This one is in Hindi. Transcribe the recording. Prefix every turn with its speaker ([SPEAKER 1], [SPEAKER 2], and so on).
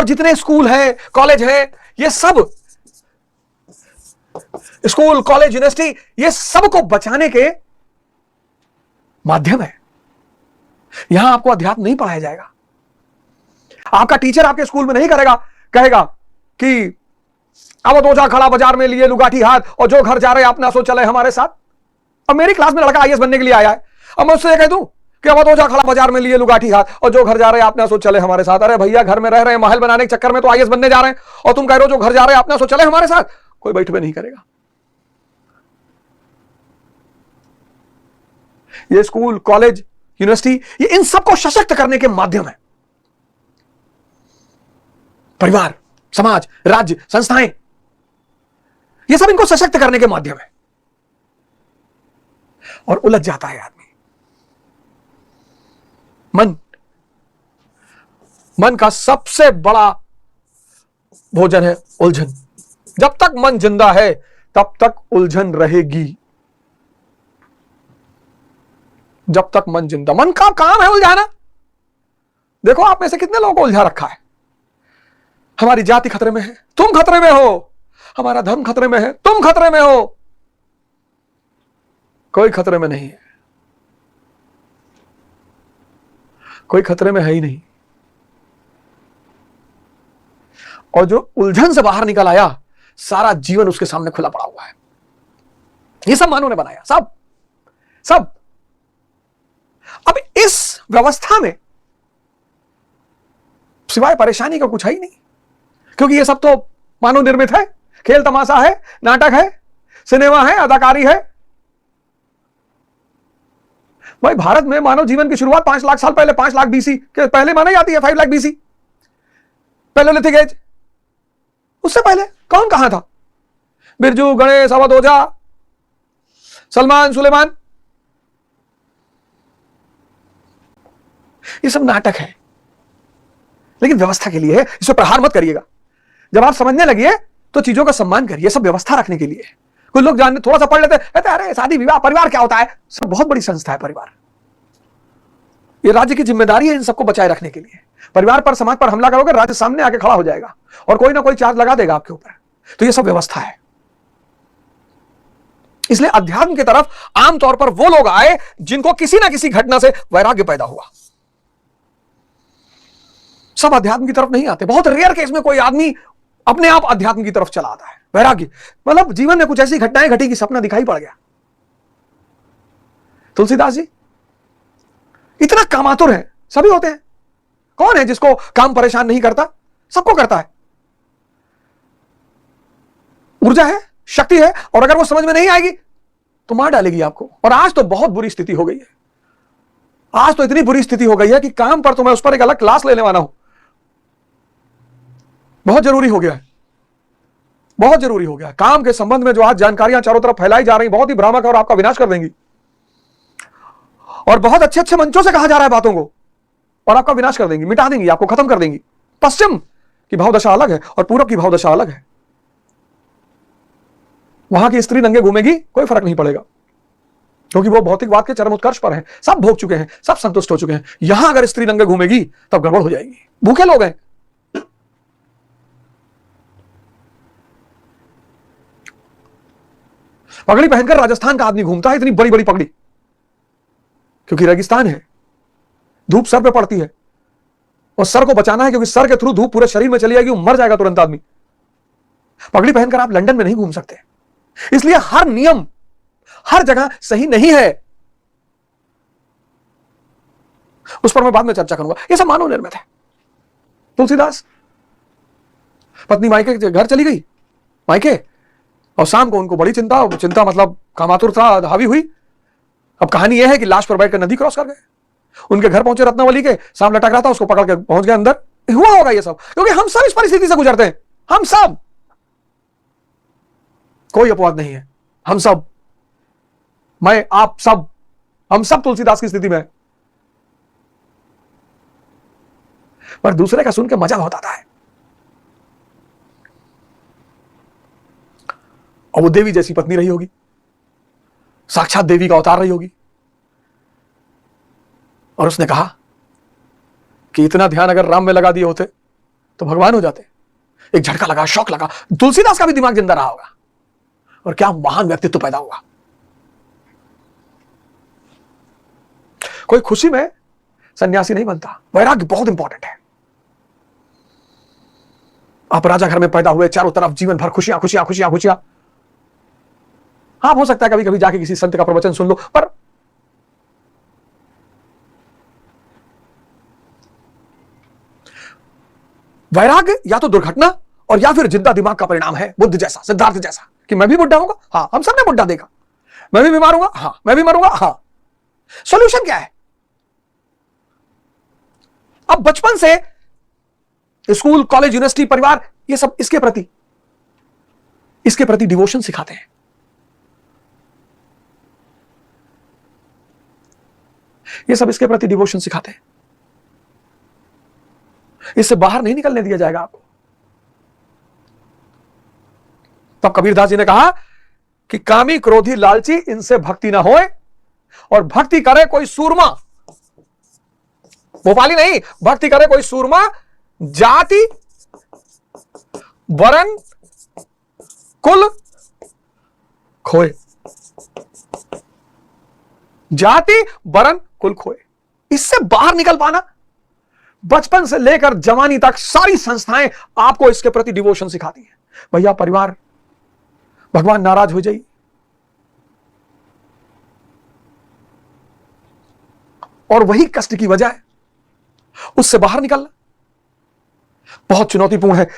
[SPEAKER 1] और जितने स्कूल है, कॉलेज है, ये सब स्कूल, कॉलेज, यूनिवर्सिटी, ये सबको बचाने के माध्यम है। यहां आपको अध्यात्म नहीं पढ़ाया जाएगा। आपका टीचर आपके स्कूल में नहीं कहेगा कि अब दो जा खड़ा बाजार में लिए लुगाठी हाथ और जो घर जा रहे अपना सो चले हमारे साथ। अब मेरी क्लास में लड़का आईएएस बनने के लिए आया है, अब मैं उससे कह दूं कि अब दो जा खड़ा बाजार में लिए लुगाठी हाथ और जो घर जा रहे अपना सो चले हमारे साथ। अरे भैया, घर में रह रहे हैं, महल बनाने के चक्कर में तो आईएएस बनने जा रहे हैं, और तुम कह रहे हो जो घर जा रहे हैं अपना सो चले हमारे साथ। कोई बैठ में नहीं करेगा। ये स्कूल, कॉलेज, यूनिवर्सिटी, ये इन सबको सशक्त करने के माध्यम है। परिवार, समाज, राज्य, संस्थाएं, ये सब इनको सशक्त करने के माध्यम है। और उलझ जाता है आदमी। मन का सबसे बड़ा भोजन है उलझन। जब तक मन जिंदा है तब तक उलझन रहेगी। जब तक मन जिंदा, मन का काम है उलझाना। देखो आप में से कितने लोगों को उलझा रखा है। हमारी जाति खतरे में है, तुम खतरे में हो। हमारा धर्म खतरे में है, तुम खतरे में हो। कोई खतरे में नहीं है, कोई खतरे में है ही नहीं। और जो उलझन से बाहर निकल आया, सारा जीवन उसके सामने खुला पड़ा हुआ है। ये सब मानव ने बनाया, सब। अब इस व्यवस्था में सिवाय परेशानी का कुछ है ही नहीं, क्योंकि ये सब तो मानव निर्मित है। खेल तमाशा है, नाटक है, सिनेमा है, अदाकारी है। भाई, भारत में मानव जीवन की शुरुआत 5 लाख साल पहले, 5 लाख बीसी के पहले माना जाती है। 5 लाख बीसी, पैलेलिथिक एज। उससे पहले कौन कहां था? बिरजू, गणेश, अवध ओझा, सलमान, सुलेमान, ये सब नाटक है, लेकिन व्यवस्था के लिए है। इसमें प्रहार मत करिएगा। जब आप समझने लगिए तो चीजों का सम्मान करिए। सब व्यवस्था रखने के लिए है। कुछ लोग जानते, थोड़ा सा पढ़ लेते, कहते अरे शादी विवाह, परिवार क्या होता है? सब बहुत बड़ी संस्था है परिवार। ये राज्य की जिम्मेदारी है इन सबको बचाए रखने के लिए। परिवार पर, समाज पर हमला करोगे, राज्य सामने आके खड़ा हो जाएगा और कोई ना कोई चार्ज लगा देगा आपके ऊपर। तो ये सब व्यवस्था है। इसलिए अध्यात्म की तरफ आमतौर पर वो लोग आए जिनको किसी ना किसी घटना से वैराग्य पैदा हुआ। सब अध्यात्म की तरफ नहीं आते। बहुत रेयर केस में कोई आदमी अपने आप अध्यात्म की तरफ चला आता है। वैराग्य मतलब जीवन में कुछ ऐसी घटनाएं घटी कि सपना दिखाई पड़ गया। तुलसीदास जी इतना कामातुर है, सभी होते हैं। कौन है जिसको काम परेशान नहीं करता? सबको करता है। ऊर्जा है, शक्ति है, और अगर वो समझ में नहीं आएगी तो मार डालेगी आपको। और आज तो बहुत बुरी स्थिति हो गई है। आज तो इतनी बुरी स्थिति हो गई है कि काम पर तो मैं उस पर एक अलग क्लास लेने वाला हूं। बहुत जरूरी हो गया है, बहुत जरूरी हो गया है। काम के संबंध में जो आज जानकारियां चारों तरफ फैलाई जा रही, बहुत ही भ्रामक है और आपका विनाश कर देंगी। और बहुत अच्छे अच्छे मंचों से कहा जा रहा है बातों को, और आपका विनाश कर देंगी, मिटा देंगी, आपको खत्म कर देंगी। पश्चिम की भावदशा अलग है और पूरब की भावदशा अलग है। वहां की स्त्री नंगे घूमेगी, कोई फर्क नहीं पड़ेगा, क्योंकि वो भौतिकवाद के चरम उत्कर्ष पर है। सब भोग चुके हैं, सब संतुष्ट हो चुके हैं। यहां अगर स्त्री नंगे घूमेगी तब गड़बड़ हो जाएगी। भूखे लोग हैं। पगड़ी पहनकर राजस्थान का आदमी घूमता है, इतनी बड़ी बड़ी पगड़ी, क्योंकि रेगिस्तान है, धूप सर पे पड़ती है और सर को बचाना है, क्योंकि सर के थ्रू धूप पूरे शरीर में चली जाएगी, मर जाएगा तुरंत आदमी। पगड़ी पहनकर आप लंदन में नहीं घूम सकते। इसलिए हर नियम हर जगह सही नहीं है। उस पर मैं बाद में चर्चा करूंगा। यह सब मानव निर्मित है। तुलसीदास, पत्नी मायके के घर चली गई, मायके, और शाम को उनको बड़ी चिंता मतलब कामातुरता हावी हुई। अब कहानी यह है कि लाश पर बैठकर नदी क्रॉस कर गए। उनके घर पहुंचे रत्नावली के, सांप लटक रहा था, उसको पकड़ के पहुंच गए अंदर। हुआ होगा ये सब, क्योंकि हम सब इस परिस्थिति से गुजरते हैं। हम सब, कोई अपवाद नहीं है। हम सब, मैं, आप सब, हम सब तुलसीदास की स्थिति में है। पर दूसरे का सुन के मजा बहुत आता है। और वो देवी जैसी पत्नी रही होगी, साक्षात देवी का अवतार रही होगी, और उसने कहा कि इतना ध्यान अगर राम में लगा दिए होते तो भगवान हो जाते। एक झटका लगा, शौक लगा, तुलसीदास का भी दिमाग जिंदा रहा होगा और क्या महान व्यक्तित्व पैदा हुआ। कोई खुशी में सन्यासी नहीं बनता। वैराग्य बहुत इंपॉर्टेंट है। आप राजा घर में पैदा हुए, चारों तरफ जीवन भर खुशियां खुशियां खुशियां खुशियां। हाँ, हो सकता है कभी कभी जाके किसी संत का प्रवचन सुन लो, पर वैराग्य या तो दुर्घटना और या फिर जिंदा दिमाग का परिणाम है। बुद्ध जैसा, सिद्धार्थ जैसा कि मैं भी बुढ़ा होऊंगा, हाँ, हम सबने बुढ़ा देखा। मैं भी बीमार होऊंगा, हाँ, मैं भी मरूंगा, हाँ। सॉल्यूशन क्या है? अब बचपन से स्कूल, कॉलेज, यूनिवर्सिटी, परिवार, ये सब इसके प्रति डिवोशन सिखाते हैं। ये सब इसके प्रति डिवोशन सिखाते हैं। इससे बाहर नहीं निकलने दिया जाएगा आपको। तब कबीरदास जी ने कहा कि कामी, क्रोधी, लालची, इनसे भक्ति ना होए, और भक्ति करे कोई सूरमा, भोपाली नहीं, भक्ति करे कोई सूरमा, जाति वरण कुल खोए। जाति वरण कुल खोए। इससे बाहर निकल पाना, बचपन से लेकर जवानी तक सारी संस्थाएं आपको इसके प्रति डिवोशन सिखाती हैं। भैया, परिवार, भगवान नाराज हो जाइए और वही कष्ट की वजह है। उससे बाहर निकलना बहुत चुनौतीपूर्ण है।